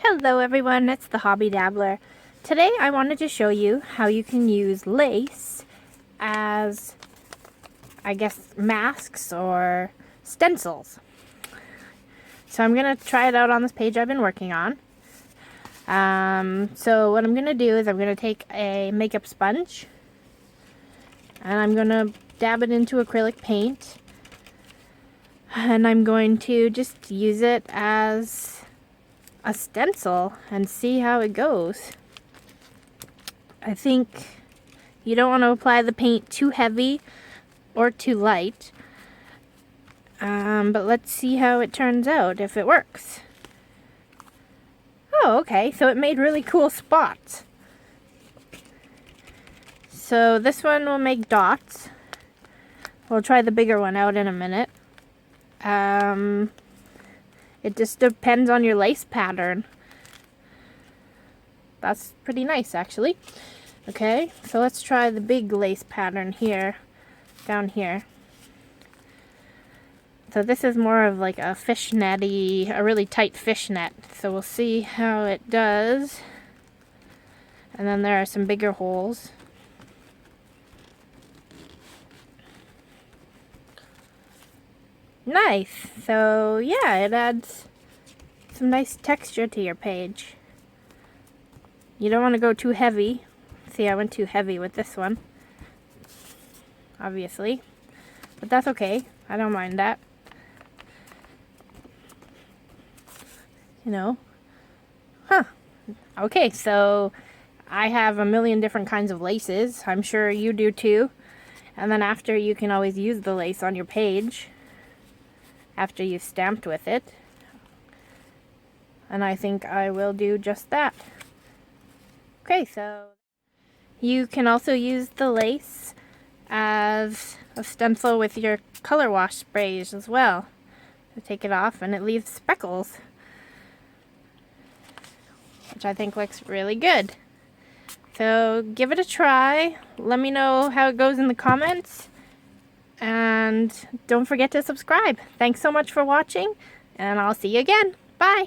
Hello everyone, it's the Hobby Dabbler. Today I wanted to show you how you can use lace as, I guess, masks or stencils. So I'm going to try it out on this page I've been working on. So what I'm going to do is I'm going to take a makeup sponge and I'm going to dab it into acrylic paint. And I'm going to just use it as a stencil and see how it goes. I think you don't want to apply the paint too heavy or too light. But let's see how it turns out, if it works. Oh, okay, so it made really cool spots. So this one will make dots. We'll try the bigger one out in a minute. It just depends on your lace pattern. That's pretty nice, actually. Okay, so let's try the big lace pattern here, down here. So this is more of like a fishnetty, a really tight fishnet. So we'll see how it does. And then there are some bigger holes. Nice. So yeah, it adds some nice texture to your page. You don't want to go too heavy. See, I went too heavy with this one, obviously, but that's okay. I don't mind that. You know. Okay, so I have a million different kinds of laces. I'm sure you do too. And then after, you can always use the lace on your page after you've stamped with it. And I think I will do just that. Okay, so you can also use the lace as a stencil with your color wash sprays as well. So take it off and it leaves speckles, which I think looks really good. So give it a try. Let me know how it goes in the comments. And don't forget to subscribe. Thanks so much for watching, and I'll see you again. Bye!